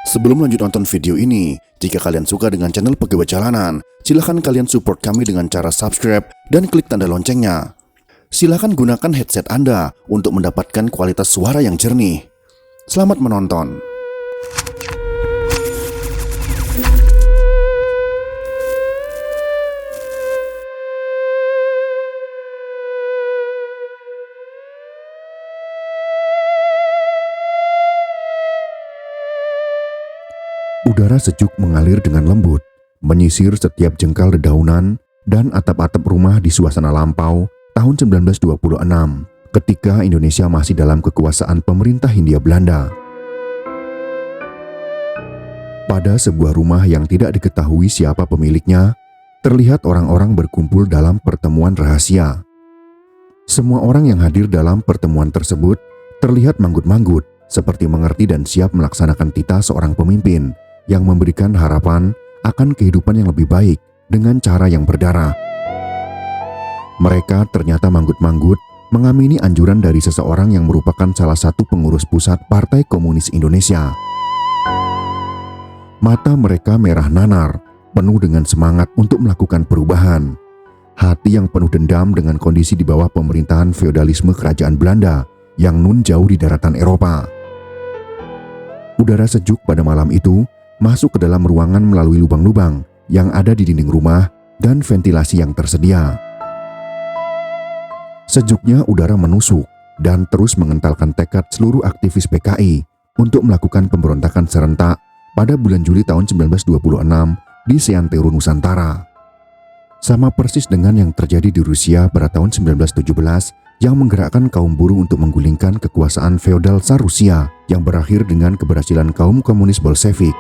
Sebelum lanjut nonton video ini, jika kalian suka dengan channel Pegawai Jalanan, silahkan kalian support kami dengan cara subscribe dan klik tanda loncengnya. Silahkan gunakan headset Anda untuk mendapatkan kualitas suara yang jernih. Selamat menonton. Udara sejuk mengalir dengan lembut, menyisir setiap jengkal dedaunan dan atap-atap rumah di suasana lampau tahun 1926 ketika Indonesia masih dalam kekuasaan pemerintah Hindia Belanda. Pada sebuah rumah yang tidak diketahui siapa pemiliknya, terlihat orang-orang berkumpul dalam pertemuan rahasia. Semua orang yang hadir dalam pertemuan tersebut terlihat manggut-manggut, seperti mengerti dan siap melaksanakan titah seorang pemimpin yang memberikan harapan akan kehidupan yang lebih baik dengan cara yang berdarah. Mereka ternyata manggut-manggut mengamini anjuran dari seseorang yang merupakan salah satu pengurus pusat Partai Komunis Indonesia. Mata mereka merah nanar, penuh dengan semangat untuk melakukan perubahan. Hati yang penuh dendam dengan kondisi di bawah pemerintahan feodalisme kerajaan Belanda yang nun jauh di daratan Eropa. Udara sejuk pada malam itu masuk ke dalam ruangan melalui lubang-lubang yang ada di dinding rumah dan ventilasi yang tersedia. Sejuknya udara menusuk dan terus mengentalkan tekad seluruh aktivis PKI untuk melakukan pemberontakan serentak pada bulan Juli tahun 1926 di Seantero, Nusantara. Sama persis dengan yang terjadi di Rusia pada tahun 1917 yang menggerakkan kaum buruh untuk menggulingkan kekuasaan feodal Tsar Rusia yang berakhir dengan keberhasilan kaum komunis Bolshevik.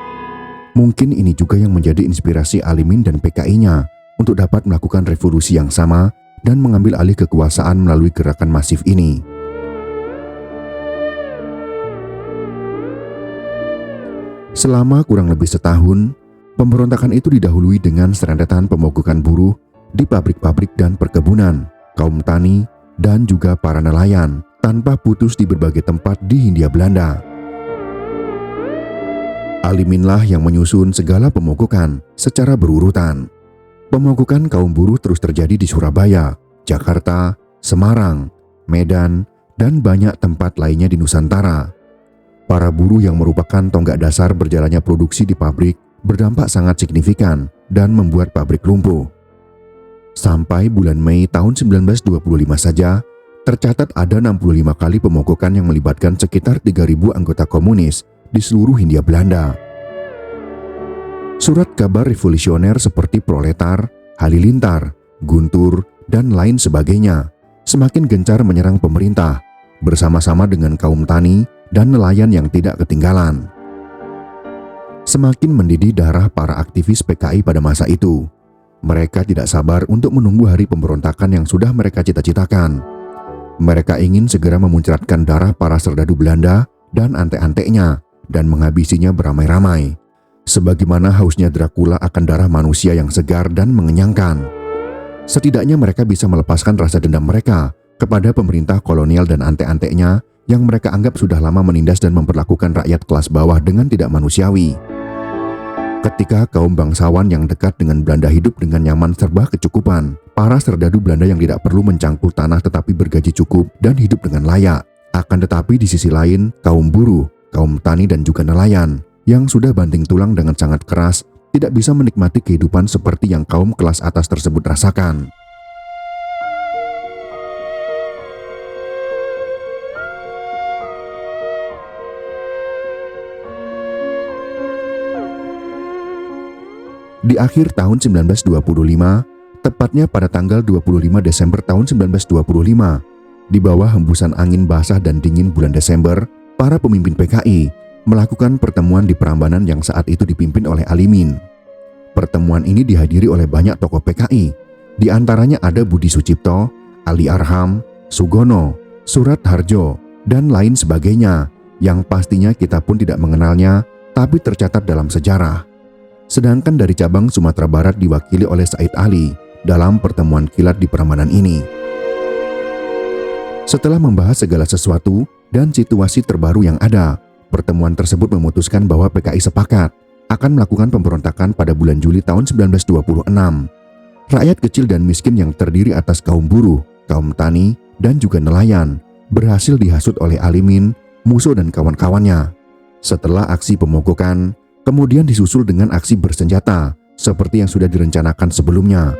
Mungkin ini juga yang menjadi inspirasi Alimin dan PKI-nya untuk dapat melakukan revolusi yang sama dan mengambil alih kekuasaan melalui gerakan masif ini. Selama kurang lebih setahun, pemberontakan itu didahului dengan serentetan pemogokan buruh di pabrik-pabrik dan perkebunan, kaum tani, dan juga para nelayan tanpa putus di berbagai tempat di Hindia Belanda. Aliminlah yang menyusun segala pemogokan secara berurutan. Pemogokan kaum buruh terus terjadi di Surabaya, Jakarta, Semarang, Medan, dan banyak tempat lainnya di Nusantara. Para buruh yang merupakan tonggak dasar berjalannya produksi di pabrik berdampak sangat signifikan dan membuat pabrik lumpuh. Sampai bulan Mei tahun 1925 saja, tercatat ada 65 kali pemogokan yang melibatkan sekitar 3.000 anggota komunis di seluruh Hindia Belanda. Surat kabar revolusioner seperti Proletar, Halilintar, Guntur, dan lain sebagainya semakin gencar menyerang pemerintah bersama-sama dengan kaum tani dan nelayan yang tidak ketinggalan. Semakin mendidih darah para aktivis PKI pada masa itu. Mereka tidak sabar untuk menunggu hari pemberontakan yang sudah mereka cita-citakan. Mereka ingin segera memuncratkan darah para serdadu Belanda dan antek-anteknya dan menghabisinya beramai-ramai. Sebagaimana hausnya Dracula akan darah manusia yang segar dan mengenyangkan. Setidaknya mereka bisa melepaskan rasa dendam mereka kepada pemerintah kolonial dan antek-anteknya yang mereka anggap sudah lama menindas dan memperlakukan rakyat kelas bawah dengan tidak manusiawi. Ketika kaum bangsawan yang dekat dengan Belanda hidup dengan nyaman serba kecukupan, para serdadu Belanda yang tidak perlu mencangkul tanah tetapi bergaji cukup dan hidup dengan layak. Akan tetapi di sisi lain, kaum buruh, kaum tani dan juga nelayan yang sudah banting tulang dengan sangat keras tidak bisa menikmati kehidupan seperti yang kaum kelas atas tersebut rasakan. Di akhir tahun 1925, tepatnya pada tanggal 25 Desember tahun 1925, di bawah hembusan angin basah dan dingin bulan Desember, para pemimpin PKI melakukan pertemuan di Prambanan yang saat itu dipimpin oleh Alimin. Pertemuan ini dihadiri oleh banyak tokoh PKI, di antaranya ada Budi Sucipto, Ali Arham, Sugono, Surat Harjo, dan lain sebagainya, yang pastinya kita pun tidak mengenalnya, tapi tercatat dalam sejarah. Sedangkan dari cabang Sumatera Barat diwakili oleh Said Ali dalam pertemuan kilat di Prambanan ini. Setelah membahas segala sesuatu dan situasi terbaru yang ada, Pertemuan tersebut memutuskan bahwa PKI sepakat akan melakukan pemberontakan pada bulan Juli tahun 1926. Rakyat kecil dan miskin yang terdiri atas kaum buruh, kaum tani, dan juga nelayan berhasil dihasut oleh Alimin, Musso, dan kawan-kawannya. Setelah aksi pemogokan, kemudian disusul dengan aksi bersenjata seperti yang sudah direncanakan sebelumnya.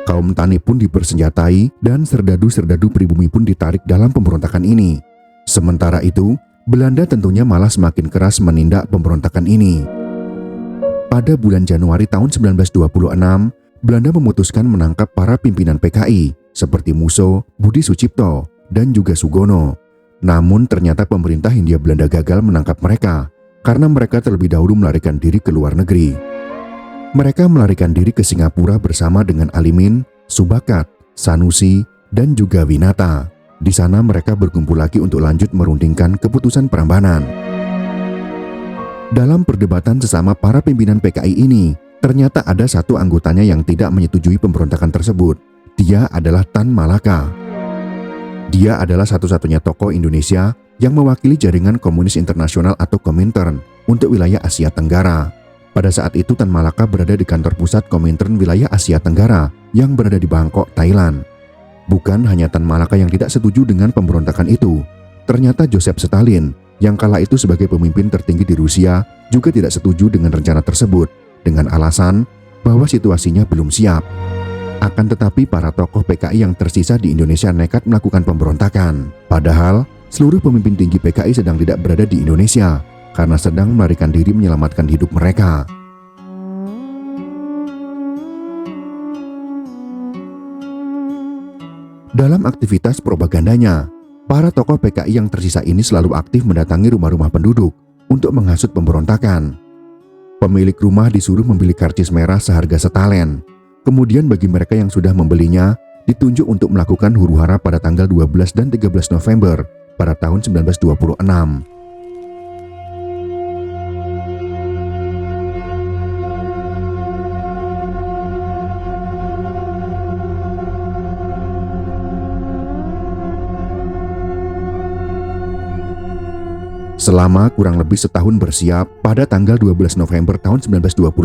Kaum tani pun dipersenjatai dan serdadu-serdadu pribumi pun ditarik dalam pemberontakan ini. Sementara itu, Belanda tentunya malah semakin keras menindak pemberontakan ini. Pada bulan Januari tahun 1926, Belanda memutuskan menangkap para pimpinan PKI seperti Musso, Budi Sucipto, dan juga Sugono. Namun ternyata pemerintah Hindia Belanda gagal menangkap mereka karena mereka terlebih dahulu melarikan diri ke luar negeri. Mereka melarikan diri ke Singapura bersama dengan Alimin, Subakat, Sanusi, dan juga Winata. Di sana mereka berkumpul lagi untuk lanjut merundingkan keputusan Prambanan. Dalam perdebatan sesama para pimpinan PKI ini, ternyata ada satu anggotanya yang tidak menyetujui pemberontakan tersebut. Dia adalah Tan Malaka. Dia adalah satu-satunya tokoh Indonesia yang mewakili jaringan komunis internasional atau Komintern untuk wilayah Asia Tenggara. Pada saat itu Tan Malaka berada di kantor pusat Komintern wilayah Asia Tenggara yang berada di Bangkok, Thailand. Bukan hanya Tan Malaka yang tidak setuju dengan pemberontakan itu, ternyata Joseph Stalin yang kala itu sebagai pemimpin tertinggi di Rusia juga tidak setuju dengan rencana tersebut dengan alasan bahwa situasinya belum siap. Akan tetapi para tokoh PKI yang tersisa di Indonesia nekat melakukan pemberontakan. Padahal seluruh pemimpin tinggi PKI sedang tidak berada di Indonesia karena sedang melarikan diri menyelamatkan hidup mereka. Dalam aktivitas propagandanya, para tokoh PKI yang tersisa ini selalu aktif mendatangi rumah-rumah penduduk untuk menghasut pemberontakan. Pemilik rumah disuruh membeli karcis merah seharga setalen. Kemudian bagi mereka yang sudah membelinya, ditunjuk untuk melakukan huru-hara pada tanggal 12 dan 13 November pada tahun 1926. Selama kurang lebih setahun bersiap, pada tanggal 12 November tahun 1926,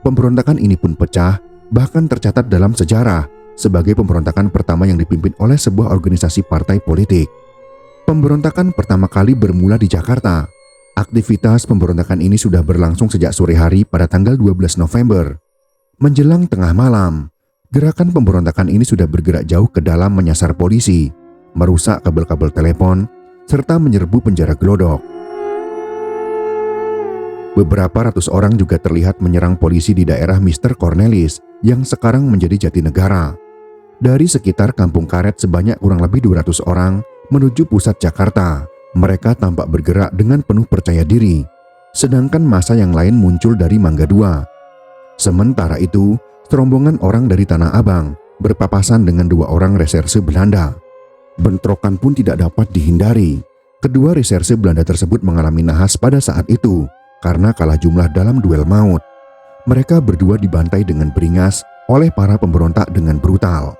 pemberontakan ini pun pecah, bahkan tercatat dalam sejarah sebagai pemberontakan pertama yang dipimpin oleh sebuah organisasi partai politik. Pemberontakan pertama kali bermula di Jakarta. Aktivitas pemberontakan ini sudah berlangsung sejak sore hari pada tanggal 12 November. Menjelang tengah malam, gerakan pemberontakan ini sudah bergerak jauh ke dalam menyasar polisi, merusak kabel-kabel telepon, serta menyerbu penjara Glodok. Beberapa ratus orang juga terlihat menyerang polisi di daerah Mr. Cornelis yang sekarang menjadi Jatinegara. Dari sekitar Kampung Karet sebanyak kurang lebih 200 orang menuju pusat Jakarta. Mereka tampak bergerak dengan penuh percaya diri, sedangkan massa yang lain muncul dari Mangga 2. Sementara itu, serombongan orang dari Tanah Abang berpapasan dengan 2 orang reserse Belanda. Bentrokan pun tidak dapat dihindari. Kedua reserse Belanda tersebut mengalami nahas pada saat itu karena kalah jumlah dalam duel maut. Mereka berdua dibantai dengan beringas oleh para pemberontak dengan brutal.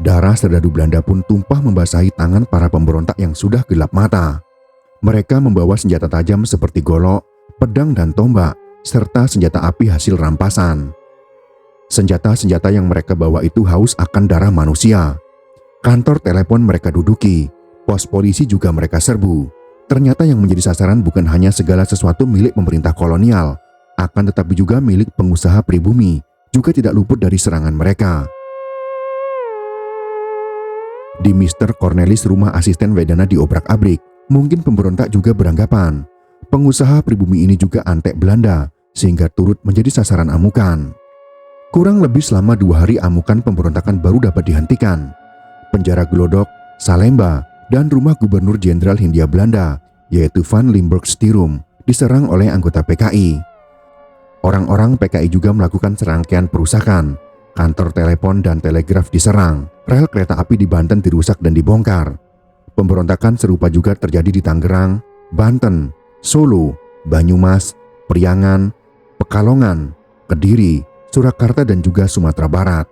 Darah serdadu Belanda pun tumpah membasahi tangan para pemberontak yang sudah gelap mata. Mereka membawa senjata tajam seperti golok, pedang dan tombak, serta senjata api hasil rampasan. Senjata-senjata yang mereka bawa itu haus akan darah manusia. Kantor telepon mereka duduki, pos polisi juga mereka serbu. Ternyata yang menjadi sasaran bukan hanya segala sesuatu milik pemerintah kolonial, akan tetapi juga milik pengusaha pribumi, juga tidak luput dari serangan mereka. Di Mr. Cornelis, rumah asisten Wedana diobrak-abrik. Mungkin pemberontak juga beranggapan pengusaha pribumi ini juga antek Belanda, sehingga turut menjadi sasaran amukan. Kurang lebih selama 2 hari amukan pemberontakan baru dapat dihentikan. Penjara Glodok, Salemba, dan rumah Gubernur Jenderal Hindia Belanda, yaitu Van Limburg Stirum, diserang oleh anggota PKI. Orang-orang PKI juga melakukan serangkaian perusakan. Kantor telepon dan telegraf diserang, rel kereta api di Banten dirusak dan dibongkar. Pemberontakan serupa juga terjadi di Tangerang, Banten, Solo, Banyumas, Priangan, Pekalongan, Kediri, Surakarta, dan juga Sumatera Barat.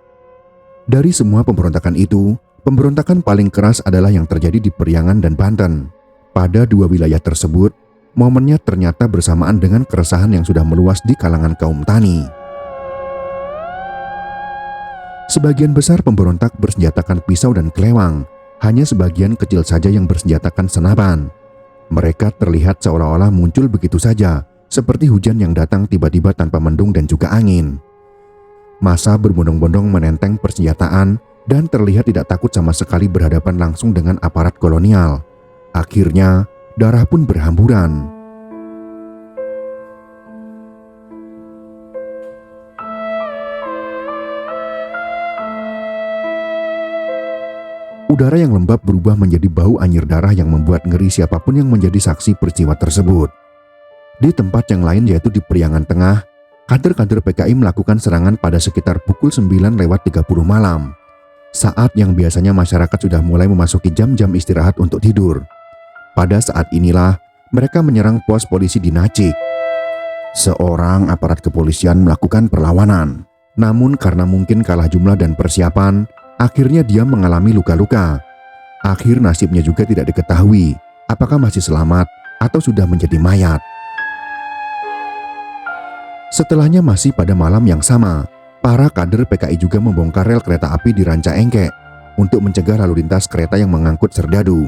Dari semua pemberontakan itu, pemberontakan paling keras adalah yang terjadi di Priangan dan Banten. Pada 2 wilayah tersebut, Momennya ternyata bersamaan dengan keresahan yang sudah meluas di kalangan kaum tani. Sebagian besar pemberontak bersenjatakan pisau dan kelewang, hanya sebagian kecil saja yang bersenjatakan senapan. Mereka terlihat seolah-olah muncul begitu saja, seperti hujan yang datang tiba-tiba tanpa mendung dan juga angin. Massa berbondong-bondong menenteng persenjataan dan terlihat tidak takut sama sekali berhadapan langsung dengan aparat kolonial. Akhirnya, darah pun berhamburan. Udara yang lembab berubah menjadi bau anyir darah yang membuat ngeri siapapun yang menjadi saksi peristiwa tersebut. Di tempat yang lain, yaitu di Priangan Tengah, kader-kader PKI melakukan serangan pada sekitar pukul 9:30 malam, saat yang biasanya masyarakat sudah mulai memasuki jam-jam istirahat untuk tidur. Pada saat inilah mereka menyerang pos polisi di Nacik. Seorang aparat kepolisian melakukan perlawanan, namun karena mungkin kalah jumlah dan persiapan, akhirnya dia mengalami luka-luka. Akhir nasibnya juga tidak diketahui, apakah masih selamat atau sudah menjadi mayat. Setelahnya masih pada malam yang sama, para kader PKI juga membongkar rel kereta api di Ranca Engkek untuk mencegah lalu lintas kereta yang mengangkut serdadu.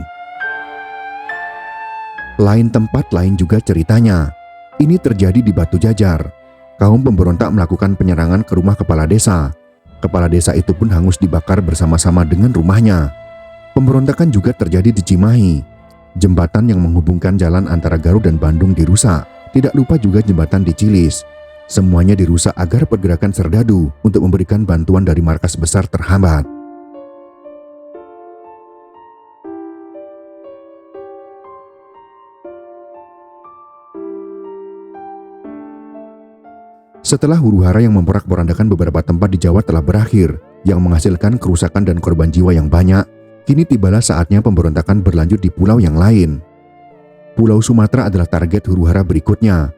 Lain tempat lain juga ceritanya. Ini terjadi di Batu Jajar. Kaum pemberontak melakukan penyerangan ke rumah kepala desa. Kepala desa itu pun hangus dibakar bersama-sama dengan rumahnya. Pemberontakan juga terjadi di Cimahi. Jembatan yang menghubungkan jalan antara Garut dan Bandung dirusak. Tidak lupa juga jembatan di Cilis. Semuanya dirusak agar pergerakan serdadu untuk memberikan bantuan dari markas besar terhambat. Setelah huru-hara yang memporak-porandakan beberapa tempat di Jawa telah berakhir, yang menghasilkan kerusakan dan korban jiwa yang banyak, kini tibalah saatnya pemberontakan berlanjut di pulau yang lain. Pulau Sumatera adalah target huru-hara berikutnya.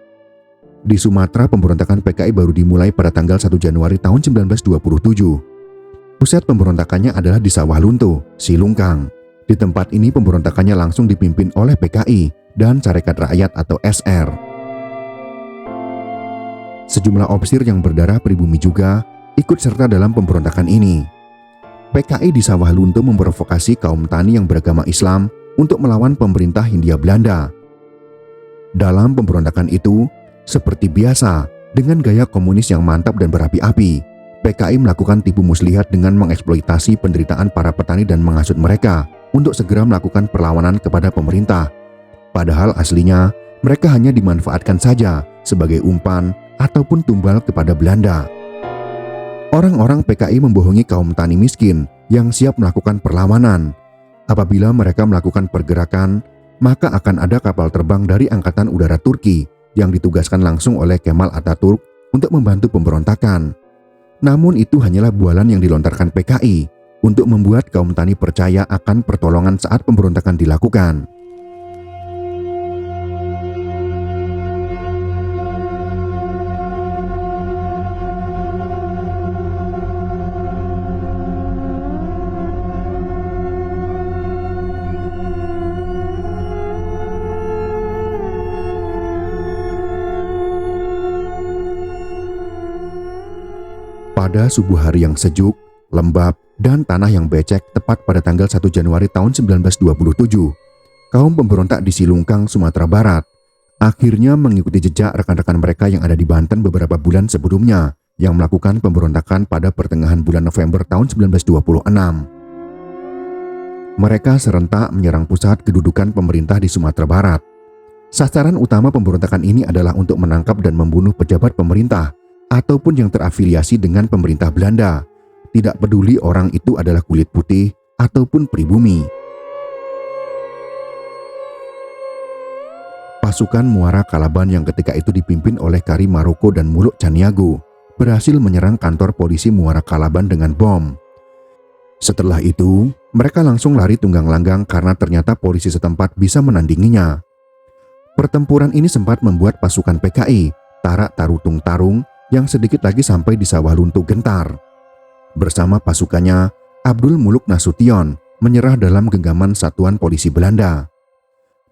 Di Sumatera, pemberontakan PKI baru dimulai pada tanggal 1 Januari tahun 1927. Pusat pemberontakannya adalah di Sawah Lunto, Silungkang. Di tempat ini pemberontakannya langsung dipimpin oleh PKI dan Sarekat Rakyat atau SR. Sejumlah opsir yang berdarah pribumi juga ikut serta dalam pemberontakan ini. PKI di Sawah Lunto memprovokasi kaum tani yang beragama Islam untuk melawan pemerintah Hindia Belanda. Dalam pemberontakan itu, seperti biasa, dengan gaya komunis yang mantap dan berapi-api, PKI melakukan tipu muslihat dengan mengeksploitasi penderitaan para petani dan menghasut mereka untuk segera melakukan perlawanan kepada pemerintah. Padahal aslinya, mereka hanya dimanfaatkan saja sebagai umpan ataupun tumbal kepada Belanda. Orang-orang PKI membohongi kaum tani miskin yang siap melakukan perlawanan. Apabila mereka melakukan pergerakan, maka akan ada kapal terbang dari Angkatan Udara Turki yang ditugaskan langsung oleh Kemal Atatürk untuk membantu pemberontakan. Namun itu hanyalah bualan yang dilontarkan PKI untuk membuat kaum tani percaya akan pertolongan saat pemberontakan dilakukan. Pada subuh hari yang sejuk, lembab, dan tanah yang becek tepat pada tanggal 1 Januari tahun 1927, kaum pemberontak di Silungkang, Sumatera Barat, akhirnya mengikuti jejak rekan-rekan mereka yang ada di Banten beberapa bulan sebelumnya yang melakukan pemberontakan pada pertengahan bulan November tahun 1926. Mereka serentak menyerang pusat kedudukan pemerintah di Sumatera Barat. Sasaran utama pemberontakan ini adalah untuk menangkap dan membunuh pejabat pemerintah ataupun yang terafiliasi dengan pemerintah Belanda, tidak peduli orang itu adalah kulit putih ataupun pribumi. Pasukan Muara Kalaban yang ketika itu dipimpin oleh Kari Maroko dan Muluk Caniago berhasil menyerang kantor polisi Muara Kalaban dengan bom. Setelah itu, mereka langsung lari tunggang langgang karena ternyata polisi setempat bisa menandinginya. Pertempuran ini sempat membuat pasukan PKI, Tarak Tarutung Tarung, yang sedikit lagi sampai di Sawah Lunto gentar. Bersama pasukannya, Abdul Muluk Nasution menyerah dalam genggaman satuan polisi Belanda.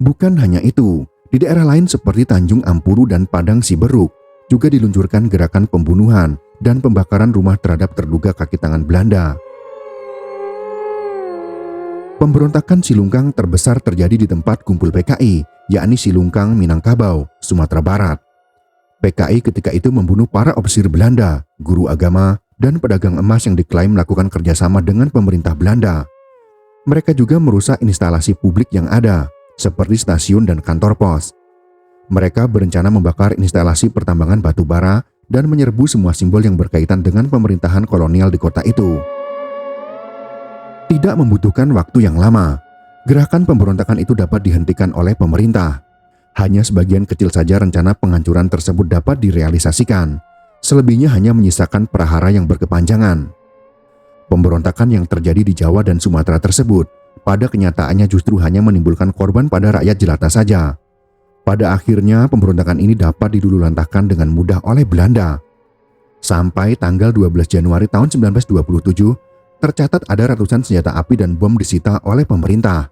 Bukan hanya itu, Di daerah lain seperti Tanjung Ampuru dan Padang Siberuk juga diluncurkan gerakan pembunuhan dan pembakaran rumah terhadap terduga kaki tangan Belanda. Pemberontakan Silungkang terbesar terjadi di tempat kumpul PKI, yakni Silungkang, Minangkabau, Sumatera Barat. PKI ketika itu membunuh para ofisir Belanda, guru agama, dan pedagang emas yang diklaim melakukan kerjasama dengan pemerintah Belanda. Mereka juga merusak instalasi publik yang ada, seperti stasiun dan kantor pos. Mereka berencana membakar instalasi pertambangan batu bara dan menyerbu semua simbol yang berkaitan dengan pemerintahan kolonial di kota itu. Tidak membutuhkan waktu yang lama, gerakan pemberontakan itu dapat dihentikan oleh pemerintah. Hanya sebagian kecil saja rencana penghancuran tersebut dapat direalisasikan. Selebihnya hanya menyisakan prahara yang berkepanjangan. Pemberontakan yang terjadi di Jawa dan Sumatera tersebut pada kenyataannya justru hanya menimbulkan korban pada rakyat jelata saja. Pada akhirnya pemberontakan ini dapat diluluhlantahkan dengan mudah oleh Belanda. Sampai tanggal 12 Januari tahun 1927, tercatat ada ratusan senjata api dan bom disita oleh pemerintah.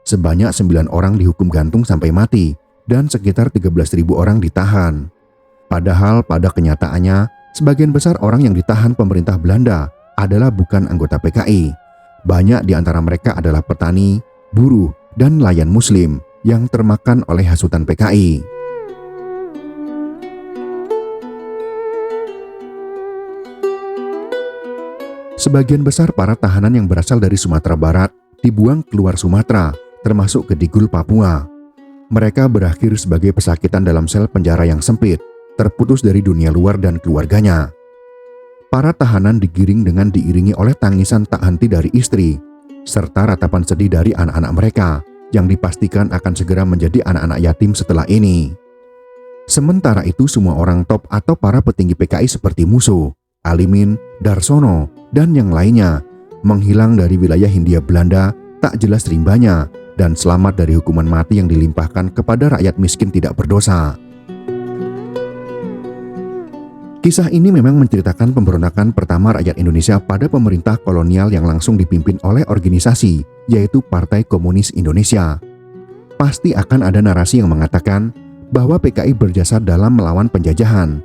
Sebanyak 9 orang dihukum gantung sampai mati dan sekitar 13.000 orang ditahan. Padahal pada kenyataannya, sebagian besar orang yang ditahan pemerintah Belanda adalah bukan anggota PKI. Banyak di antara mereka adalah petani, buruh, dan nelayan muslim yang termakan oleh hasutan PKI. Sebagian besar para tahanan yang berasal dari Sumatera Barat dibuang keluar Sumatera, termasuk ke Digul, Papua. Mereka berakhir sebagai pesakitan dalam sel penjara yang sempit, terputus dari dunia luar dan keluarganya. Para tahanan digiring dengan diiringi oleh tangisan tak henti dari istri, serta ratapan sedih dari anak-anak mereka yang dipastikan akan segera menjadi anak-anak yatim setelah ini. Sementara itu semua orang top atau para petinggi PKI seperti Musso, Alimin, Darsono, dan yang lainnya menghilang dari wilayah Hindia Belanda tak jelas rimbanya dan selamat dari hukuman mati yang dilimpahkan kepada rakyat miskin tidak berdosa. Kisah ini memang menceritakan pemberontakan pertama rakyat Indonesia pada pemerintah kolonial yang langsung dipimpin oleh organisasi, yaitu Partai Komunis Indonesia. Pasti akan ada narasi yang mengatakan bahwa PKI berjasa dalam melawan penjajahan.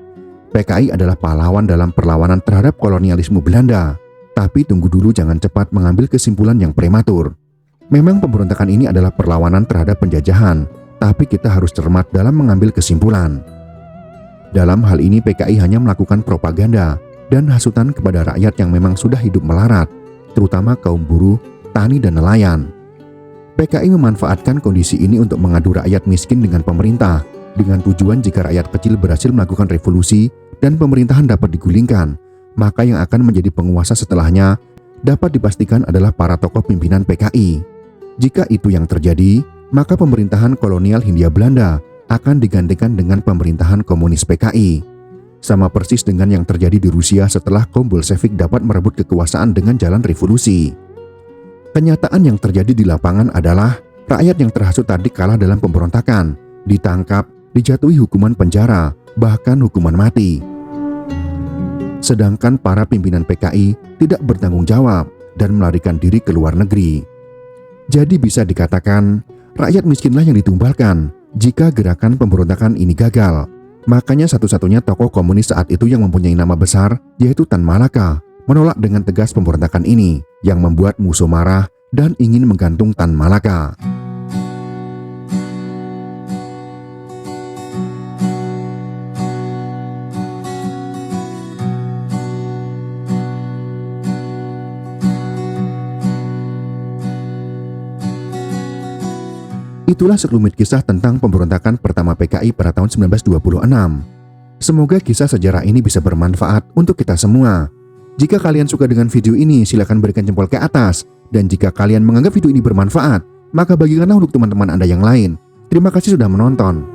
PKI adalah pahlawan dalam perlawanan terhadap kolonialisme Belanda. Tapi tunggu dulu, jangan cepat mengambil kesimpulan yang prematur. Memang pemberontakan ini adalah perlawanan terhadap penjajahan, tapi kita harus cermat dalam mengambil kesimpulan. Dalam hal ini PKI hanya melakukan propaganda dan hasutan kepada rakyat yang memang sudah hidup melarat, terutama kaum buruh, tani, dan nelayan. PKI memanfaatkan kondisi ini untuk mengadu rakyat miskin dengan pemerintah, dengan tujuan jika rakyat kecil berhasil melakukan revolusi dan pemerintahan dapat digulingkan, maka yang akan menjadi penguasa setelahnya dapat dipastikan adalah para tokoh pimpinan PKI. Jika itu yang terjadi, maka pemerintahan kolonial Hindia Belanda akan digantikan dengan pemerintahan komunis PKI. Sama persis dengan yang terjadi di Rusia setelah kaum Bolshevik dapat merebut kekuasaan dengan jalan revolusi. Kenyataan yang terjadi di lapangan adalah rakyat yang terhasut tadi kalah dalam pemberontakan, ditangkap, dijatuhi hukuman penjara, bahkan hukuman mati. Sedangkan para pimpinan PKI tidak bertanggung jawab dan melarikan diri ke luar negeri. Jadi bisa dikatakan, rakyat miskinlah yang ditumbalkan jika gerakan pemberontakan ini gagal. Makanya satu-satunya tokoh komunis saat itu yang mempunyai nama besar, yaitu Tan Malaka, menolak dengan tegas pemberontakan ini, yang membuat Musso marah dan ingin menggantung Tan Malaka. Itulah sekelumit kisah tentang pemberontakan pertama PKI pada tahun 1926. Semoga kisah sejarah ini bisa bermanfaat untuk kita semua. Jika kalian suka dengan video ini, silakan berikan jempol ke atas. Dan jika kalian menganggap video ini bermanfaat, maka bagikanlah untuk teman-teman Anda yang lain. Terima kasih sudah menonton.